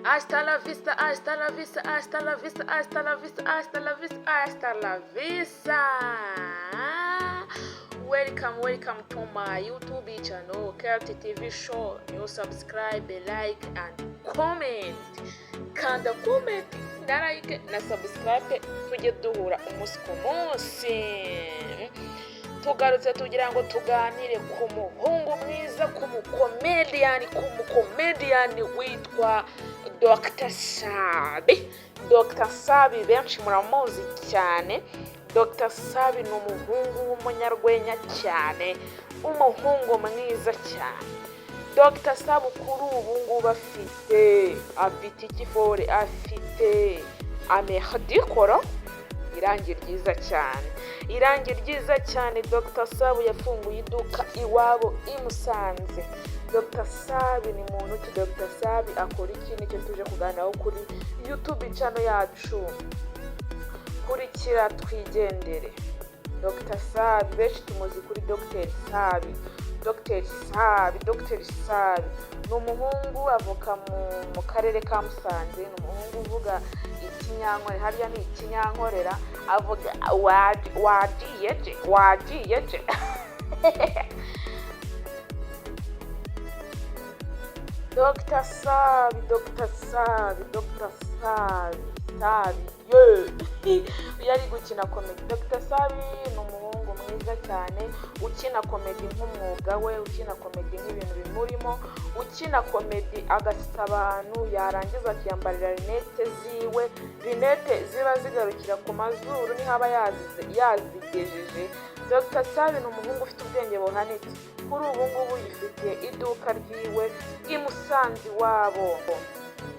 Hasta la vista, hasta la vista, hasta la vista, hasta la vista, hasta la vista, hasta la vista. Welcome to my YouTube channel, Kelty TV Show. You subscribe, like, and comment. Kanda comment, na like, na subscribe, tujye duhura umunsi ku munsi. Tugarutse tugira ngo tuganire ku muhungu mwiza, ku mukomediyani witwa Dr. Sabi. Dr. Sabi benshi muramuzi cyane. Dr. Sabi ni umuhungu w'umunyarwenya cyane, umuhungu mwiza cyane. Dr. Sabi kuri ubu ngubu afite ikifore, afite amehadikoro, irangi ryiza cyane. Dr. Sabi yafunguye iduka iwabo i Musanze. Dr. Sabi ni muntu ki? Dr. Sabi akora iki? Nicyo tuje kuganiraho kuri YouTube channel yacu. Kurikira twigendere. Dr. Sabi benshi tumuzi kuri Dr. Sabi. Dr. Sabi ni umuhungu avuka mu karere ka Musanze. Ni umuhungu uvuga ikinyankore, hariya ni ikinyankorera, avuga wagiye. Dr. Sabi yari gukina komedi. Dr. Sabi ni umuhungu mwiza cyane, ukina komedi nk'umwuga we, ukina komedi nk'ibintu bimurimo, ukina komedi agasita abantu, yarangiza akiyambarira rinete ziwe. Rinete ziba zigarukira ku mazuru ni haba yazigejeje. Dr. Sabi ni umuhungu ufite ubwenge buhanitse. Kuri ubu ngubu yifitiye iduka ryiwe i Musanze iwabo.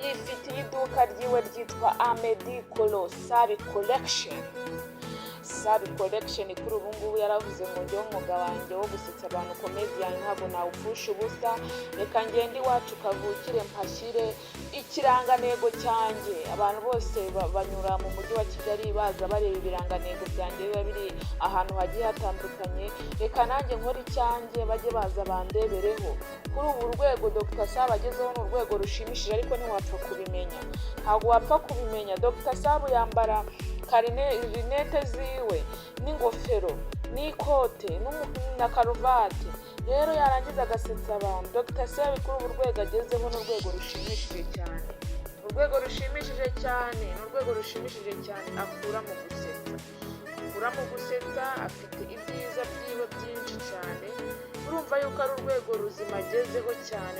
Yifitiye iduka ryiwe ryitwa Amedikolo Sabi Collection. Kuri ubu ngubu yaravuze ngo njyewe umwuga wanjye wo gusetsa abantu comedian ntabwo nawupfusha ubusa, reka ngende iwacu kavukire mpashyire ikirangantego cyanjye. Abantu bose banyura mu mujyi wa Kigali baza bareba ibirangantego byanjye biba biri ahantu hagiye hatandukanye, reka nanjye nkora icyanjye bajye baza bandebereho. Kuri ubu urwego Dr. Sabi agezeho ni urwego rushimishije, ariko ntiwapfa kubimenya, ntabwo wapfa kubimenya. Dr. Sabi yambara rinete ziwe n'ingofero n'ikote na karuvati, rero yarangiza agasetsa abantu. Dr. Sabi kuri ubu urwego agezeho ni urwego rushimishije cyane. Akura mu gusetsa, afite ibyiza byiwe byinshi cyane. Urumva yuko ari urwego ruzima agezeho cyane,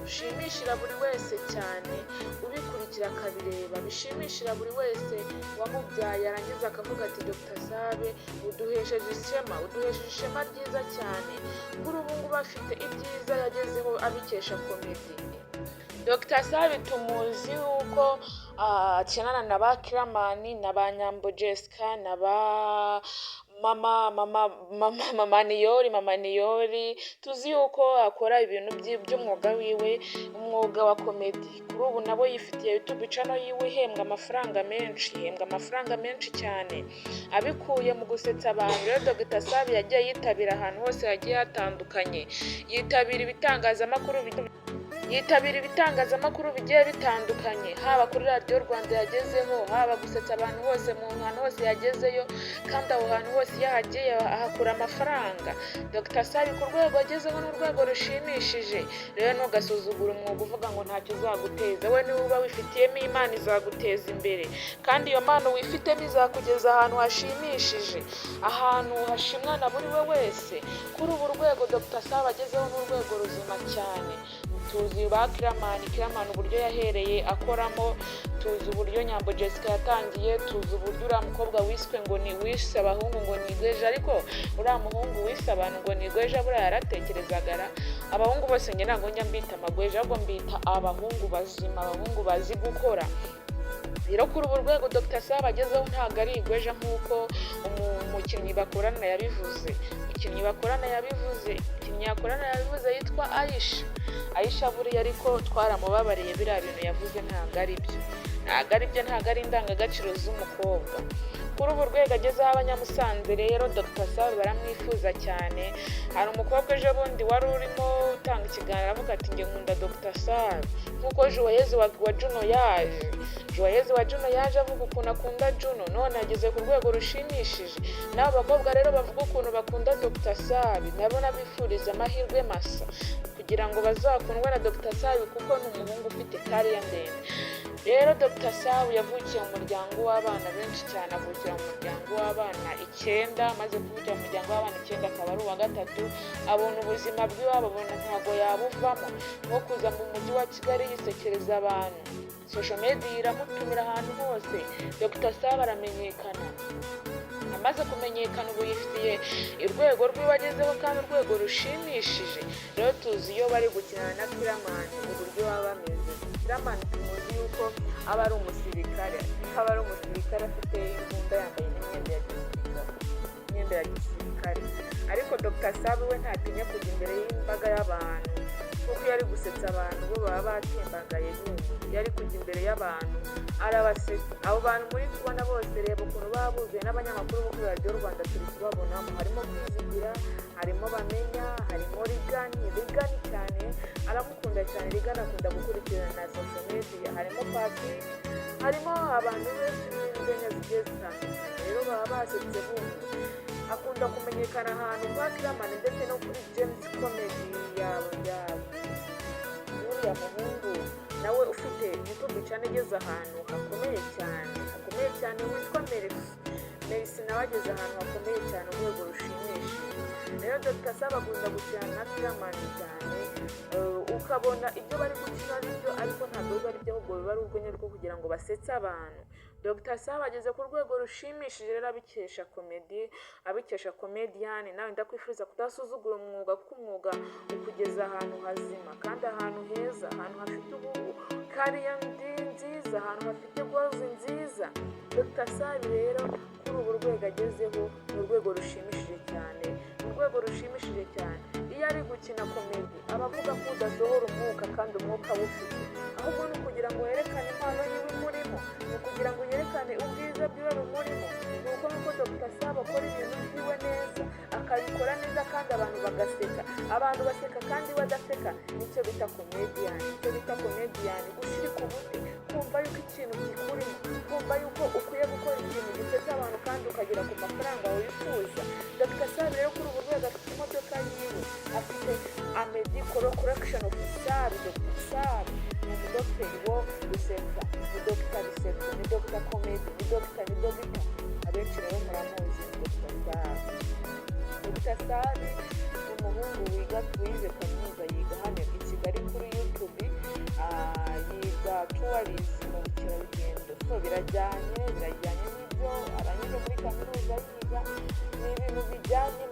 rushimishira buri wese cyane, ubikurikira akabireba, bishimishira buri wese wamubyaye, yarangiza akavuga ati Dr. Sabi uduhesheje ishema ryiza cyane. Kuri ubu ngubu afite ibyiza yagezeho abikesha komedi. Dr. Sabi tumuzi yuko akinana na ba Kiramani, na ba Nyambo Jessica, na ba Mama Niyori. Tuzi yuko akora ibintu by'umwuga wiwe, umwuga wa komedi. Kuri ubu nabo yifitiye YouTube channel yiwe, ihembwa amafaranga menshi cyane, abikuye mu gusetsa abantu. Rero Dr. Sabi yagiye yitabira ahantu hose hagiye hatandukanye, yitabira ibitangazamakuru bigiye bitandukanye, haba kuri radiyo Rwanda yagezeho, haba gusetsa abantu hose mu hantu hose yagezeyo, kandi aho hantu hose yahagiye ahakura amafaranga. Dr. Sabi ku rwego agezeho ni urwego rushimishije. Rero ntugasuzugura umwuga uvuga ngo ntacyo uzaguteza. We niba uba wifitiyemo Imana izaguteza imbere, kandi iyo mpano wifitemo izakugeza ahantu hashimishije, ahantu hashimwa na buri we wese. Kuri ubu urwego Dr. Sabi agezeho ni urwego ruzima cyane. Tuzi ba Kiramani uburyo yahereye akoramo, tuzi uburyo Nyambo Jessica yatangiye, tuzi uburyo uriya mukobwa wiswe ngo ni wise abahungu ngo nigweje, ariko uriya muhungu wise abantu ngo nigweje buriya yaratekerezaga. Abahungu bose njye ntabwo njya mbita amagweje, ahubwo mbita abahungu bazima, abahungu bazi gukora. Rero kuri ubu rwego Dr. Sabi agezeho ntabwo ari igweje nk'uko umukinnyi bakorana yabivuze. Umukinnyi yakorana yabivuze yitwa Aisha buriya, ariko twaramubabariye biriya bintu yavuze ntabwo ari byo. ntabwo ari byo, ntabwo ari indangagaciro z'umukobwa. Kuri ubu rwego agezeho Abanyamusanze rero Dr Sabe baramwifuza cyane. Hari umukobwa ejo bundi wari urimo utanga ikiganiro avuga ati njye nkunda Dr Sabe nk'uko Joyeuse wa Juno yaje. Joyeuse wa Juno yaje avuga ukuntu akunda Juno, none ageze ku rwego rushimishije. N'abo bakobwa rero bavuga ukuntu bakunda Dr Sabe nabo nabifuriza amahirwe masa kugira ngo bazakundwe na Dr Sabe kuko ni umuhungu ufite kariya ndende. Rero Dr Sabe yavukiye mu muryango w'abana benshi cyane, avukira mu muryango w'abana 9, amaze kuvukira mu muryango w'abana 9 akaba ari uwa gatatu. Abona ubuzima bw'iwabo abona ntabwo yabuvamo, nko kuza mu mujyi wa Kigali yisekereza abantu, social media iramutumira ahantu hose. Dr Sabe aramenyekana, amaze kumenyekana ubu yifitiye urwego rw'iwagezeho kandi urwego rushimishije. Rero tuzi iyo bari gukinana na Fireman uburyo baba bameze. Fireman tumuzi yuko aba ari umusirikare, afite imbunda, yambaye n'imyenda ya gisirikare. Ariko Dr Sabe we ntatinya kujya imbere y'imbaga y'abantu kuko yari gusetsa abantu bo baba batembagaye nyine. Yari kujya imbere y'abantu arabasetsa. Abo bantu muri kubona bose reba ukuntu baba buzuye n'abanyamakuru bo kuri radiyo Rwanda turi kubabonamo. Harimo Kwizigira, harimo Bamenya, harimo Rigani cyane aramukunda cyane. Rigani akunda gukurikirana na social media. Harimo Patrick, harimo abantu benshi b'inzenya zigiye zitandukanye. Rero baba basetse bumva. Akunda kumenyekana ahantu kwa Fireman ndetse no kuri James Comedy uriya muhungu nawe ufite YouTube channel igeze ahantu hakomeye cyane witwa Mercy nawe ageze ahantu hakomeye cyane urwego rushimishije. Rero Dr Sabe akunda gukina na Fireman cyane, ukabona ibyo bari gukina aribyo ariko ntabwo biba ari byo, ahubwo biba ari urwenya rwo kugira ngo basetse abantu. Dr Sabe ageze ku rwego rushimishije rero abikesha comedian. Nawe ndakwifuriza kudasuzugura umwuga kuko umwuga ukugeza ahantu hazima kandi ahantu heza, ahantu hafite ubugu, kariya nziza, ahantu hafite goals nziza. Dr Sabe rero kuri ubu rwego agezeho ni urwego rushimishije cyane, Iyo ari gukina komedi aba avuga ko udasohora umwuka kandi umwuka awufite, ahubwo ni ukugira ngo yerekane impano yiwe imurimo, ni ukugira ngo yerekane ubwiza bwiwe bumurimo. Ni uko nuko Dr Sabe akora ibintu byiwe neza, akabikora neza kandi abantu bagaseka. Abantu baseka kandi badaseka nicyo bita comedian. Gushirika ubuti, kumva yuko ikintu kikurimo, kumva yuko ukwiye gukora ikintu gifite abantu kandi ukagera ku mafaranga wifuza. Dr Sabe rero kuri ubu rwego afite imodoka yiwe, afite Amedi Collection of Sabe. Dr Sabe ni umudogiteri wo guseka, ni Dr Biseko, ni Dr Comedy, ni Dr abenshi rero muramuzi. Dr Sabe ni umuhungu wize kaminuza, yiga hano i Kigali kuri YouTube, yiga tourism mu bukerarugendo. So birajyanye n'ibyo abanyuze muri kaminuza yiga, ni ibintu bijyanye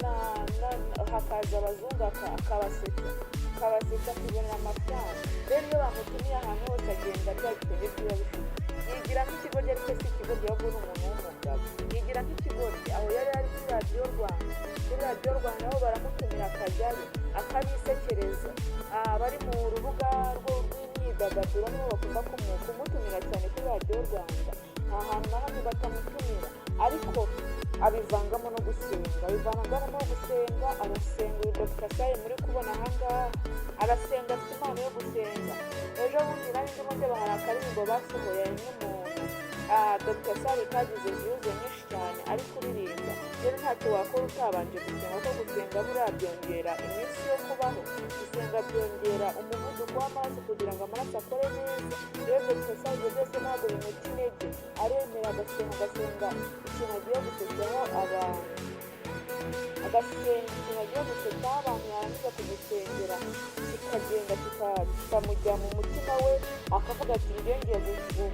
hakaza abazungu akabasetsa akibonera amafaranga. Rero iyo bamutumiye ahantu hose agenda bya bitenge biba bifite. Yigira nk'ikigoryi ariko si ikigoryi ahubwo ni umuntu w'umugabo. Yigira nk'ikigoryi aho yari ari kuri radiyo Rwanda aho baramutumira akajyayo akabisekereza. Bari mu rubuga rw'imyidagaduro nibo bakunda kumutumira cyane kuri radiyo Rwanda. Nta hantu na hamwe batamutumira, ariko abivangamo no gusenga, arasenga. Uyu Dr Sabe muri kubona ahangaha arasenga, afite impano yo gusenga. Ejo bundi nari ndimo ndeba hari akaririmbo basohoye n'umuntu Dr Sabe kagize views nyinshi cyane ari kuririmba. Rero ntacyo wakora utabanje gusenga, kuko gusenga buriya byongera iminsi yo kubaho, gusenga byongera umuvuduko w'amaraso kugira ngo amaraso akore neza. Rero Dr Sabe byose ntabwo bimuca intege, aremera agasenga ikintu agiye gusetsaho abantu, yarangiza kugisengera kikagenda kikamujya mu mutima we, akavuga ati ngiye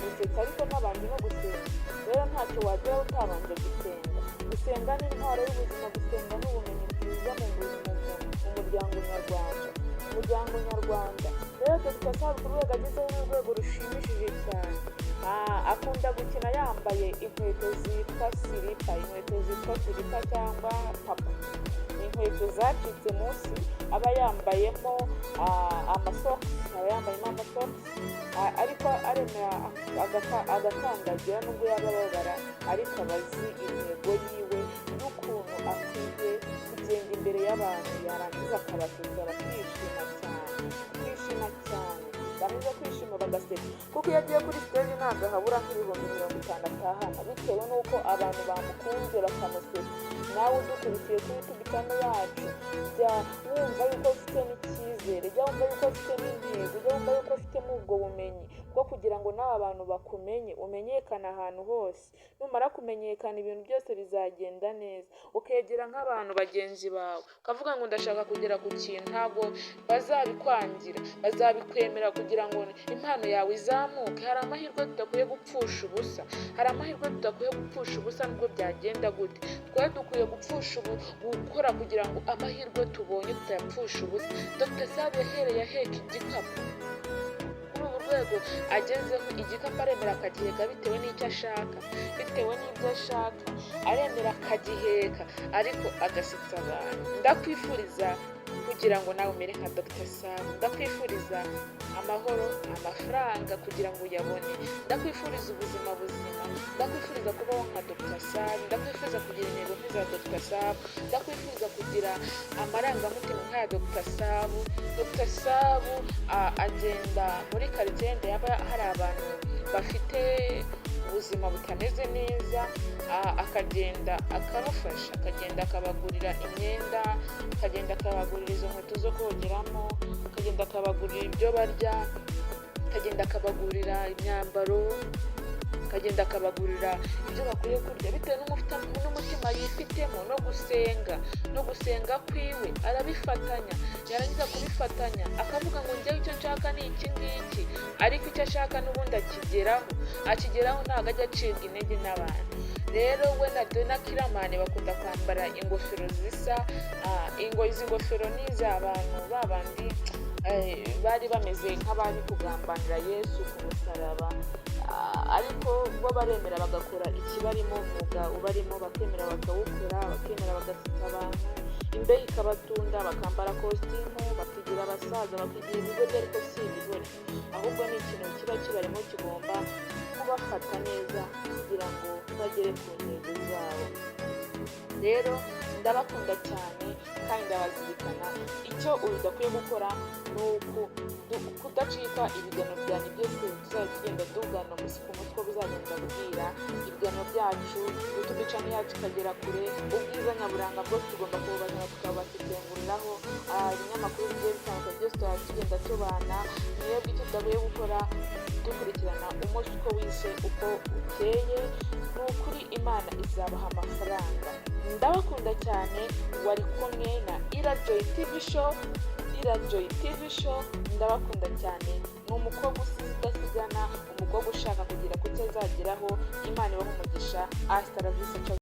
gusetsa ariko ntabanje no gusenga. Rero ntacyo wageraho utabanje gusenga. Gusenga ni intwaro y'ubuzima, gusenga ni ubumenyi bwiza mu muryango nyarwanda. Rero Dr Sabe ku rwego agezeho ni urwego rushimishije cyane. Akunda gukina yambaye inkweto zitwa silipa cyangwa papa. Ni inkweto zacitse munsi, aba yambayemo amasokisi, ariko ko aremera agakandagira nubwo yaba ababara, ariko aba azi intego yiwe y'ukuntu akwiye kugenda imbere y'abantu, yarangiza akabasetsa bakishima cyane bameze kwishima bagaseka, kuko iyo agiye kuri stage ntabwo habura nk'ibihumbi 50 atahana, bitewe n'uko abantu bamukunze bakamuseka. Nawe udukurikiye kuri YouTube channel yacu, jya wumva yuko ufite n'icyizere, jya wumva yuko ufite n'intego, jya wumva yuko ufitemo ubwo bumenyi bwo kugira ngo nawe abantu bakumenye, umenyekana ahantu hose. Numara kumenyekana ibintu byose bizagenda neza, ukegera nk'abantu bagenzi bawe ukavuga ngo ndashaka kugera ku kintu, ntabwo bazabikwangira, bazabikwemera kugira ngo impano yawe izamuke. Hari amahirwe tudakwiye gupfusha ubusa, nubwo byagenda gute. Twari dukwiye gupfusha gukora kugira ngo amahirwe tubonye tutayapfusha ubusa. Dr. Sabe yahereye aheka igikapu, kuri ubu rwego agezeho igikapu aremera akagiheka bitewe n'icyo ashaka, aremera akagiheka ariko agasetsa abantu. Ndakwifuriza kugira ngo nawe umere nka Dr. Sabe, ndakwifuriza amahoro, amafaranga kugira ngo uyabone, ndakwifuriza ubuzima buzima, ndakwifuriza kubaho nka Dr. Sabe, ndakwifuriza kugira intego nk'iza Dr. Sabe, ndakwifuriza kugira amarangamutima nk'aya Dr. Sabe. Dr. Sabe agenda muri quartier yenda yaba hari abantu bafite ubuzima butameze neza, akagenda akabafasha, akagenda akabagurira imyenda, akagenda akabagurira izo nkweto zo kogeramo, akagenda akabagurira ibyo barya, akagenda akabagurira imyambaro, akagenda akabagurira ibyo bakwiye kurya, bitewe n'umutima yifitemo, no gusenga kwiwe arabifatanya. Yarangiza kubifatanya akavuga ngo njyewe icyo nshaka ni iki ngiki, ariko icyo ashaka n'ubundi akigeraho ntabwo ajya acibwa intege n'abantu. Rero we na Donna Kiramani bakunda kwambara ingofero zisa, izi ngofero ni iz'abantu babandi bari bameze nk'abari kugambanira Yesu ku musaraba, ariko bo baremera bagakora ikibarimo, umwuga ubarimo, bakemera bakawukora, bakemera bagasetsa abantu, imbeho ikabatunda, bakambara kositimu, bakigira abasaza, bakigira ibigoryi, ariko si ibigoryi, ahubwo ni ikintu kiba kibarimo, kigomba kubafata neza kugira ngo bagere ku ntego zabo. Rero ndabakunda cyane kandi ndabazirikana. Icyo udakwiye gukora ni kudacika ibiganiro byanjye byose tuzajya tugenda tugana umunsi ku munsi, ko bizagenda bwira ibiganiro byacu, YouTube channel yacu ikagera kure. Ubwiza nyaburanga bwose tugomba kububazana, tukabasesenguriraho ibinyamakuru bigiye bitandukanye byose tuba tugenda tubana. Niyo bw'icyo tudakwiye gukora, dukurikirana umunsi uko wise uko ukeye, ni ukuri Imana izabaha amafaranga. Ndabakunda cyane. Wari kumwe na Irajoy TV show. Ndabakunda cyane. Ni umukobwa udasigana, umukobwa ushaka kugira ku cyo azageraho. Imana ibahe umugisha. Hasta la vista.